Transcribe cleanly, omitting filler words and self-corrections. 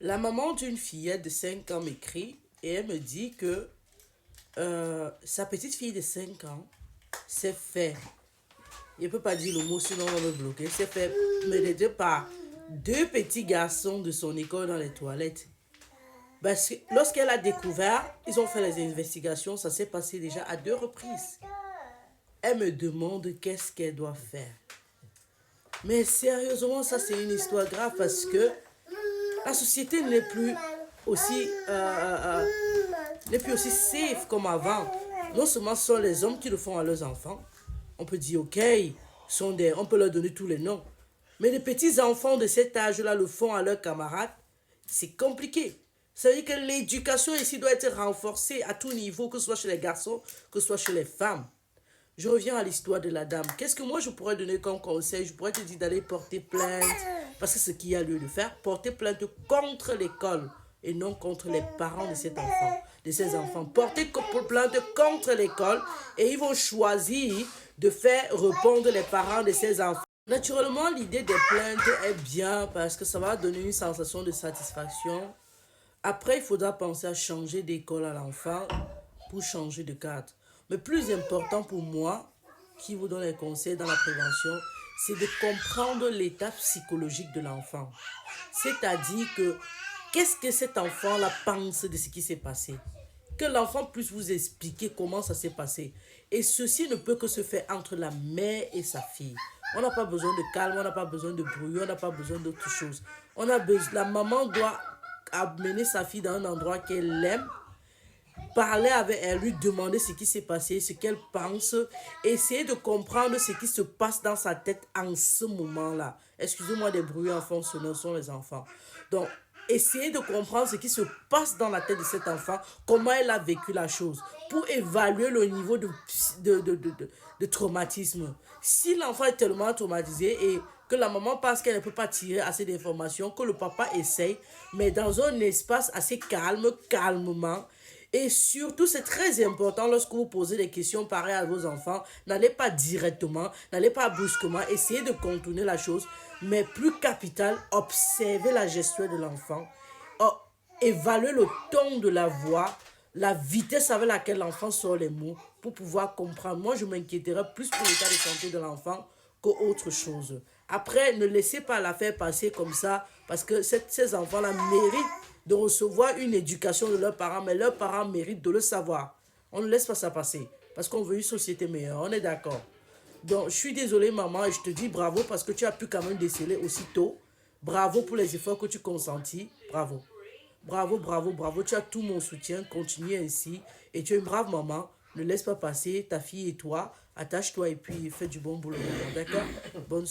La maman d'une fillette de 5 ans m'écrit et elle me dit que sa petite fille de 5 ans s'est fait, je ne peux pas dire le mot sinon on va me bloquer, s'est fait mener par deux petits garçons de son école dans les toilettes. Parce que lorsqu'elle a découvert, ils ont fait les investigations, ça s'est passé déjà à 2 reprises. Elle me demande qu'est-ce qu'elle doit faire. Mais sérieusement, ça c'est une histoire grave parce que la société n'est plus aussi safe comme avant. Non seulement ce sont les hommes qui le font à leurs enfants. On peut dire, ok, on peut leur donner tous les noms. Mais les petits enfants de cet âge-là le font à leurs camarades. C'est compliqué. Ça veut dire que l'éducation ici doit être renforcée à tout niveau, que ce soit chez les garçons, que ce soit chez les femmes. Je reviens à l'histoire de la dame. Qu'est-ce que moi je pourrais donner comme conseil? Je pourrais te dire d'aller porter plainte. Parce que ce qu'il y a lieu de faire, porter plainte contre l'école et non contre les parents de cet enfant, de ces enfants. Porter plainte contre l'école et ils vont choisir de faire répondre les parents de ces enfants. Naturellement, l'idée des plaintes est bien parce que ça va donner une sensation de satisfaction. Après, il faudra penser à changer d'école à l'enfant pour changer de cadre. Mais plus important pour moi, qui vous donne les conseils dans la prévention, c'est de comprendre l'état psychologique de l'enfant. C'est-à-dire que, qu'est-ce que cet enfant-là pense de ce qui s'est passé? Que l'enfant puisse vous expliquer comment ça s'est passé. Et ceci ne peut que se faire entre la mère et sa fille. On n'a pas besoin de calme, on n'a pas besoin de bruit, on n'a pas besoin d'autre chose. La maman doit amener sa fille dans un endroit qu'elle aime, parler avec elle, lui demander ce qui s'est passé, ce qu'elle pense, essayer de comprendre ce qui se passe dans sa tête en ce moment-là. Excusez-moi des bruits en fond, ce sont les enfants. Donc, essayer de comprendre ce qui se passe dans la tête de cet enfant, comment elle a vécu la chose, pour évaluer le niveau de traumatisme. Si l'enfant est tellement traumatisé et que la maman pense qu'elle ne peut pas tirer assez d'informations, que le papa essaye, mais dans un espace assez calme, calmement. Et surtout, c'est très important lorsque vous posez des questions pareilles à vos enfants, n'allez pas directement, n'allez pas brusquement, essayez de contourner la chose, mais plus capital, observez la gestuelle de l'enfant, évaluez le ton de la voix, la vitesse avec laquelle l'enfant sort les mots pour pouvoir comprendre. Moi, je m'inquiéterais plus pour l'état de santé de l'enfant qu'autre chose. Après, ne laissez pas l'affaire passer comme ça parce que ces enfants-là méritent de recevoir une éducation de leurs parents, mais leurs parents méritent de le savoir. On ne laisse pas ça passer parce qu'on veut une société meilleure, on est d'accord. Donc, je suis désolée, maman, et je te dis bravo parce que tu as pu quand même déceler aussitôt. Bravo pour les efforts que tu consentis. Bravo. Bravo, bravo, bravo. Tu as tout mon soutien. Continue ainsi. Et tu es une brave maman. Ne laisse pas passer ta fille et toi. Attache-toi et puis fais du bon boulot. D'accord? Bonne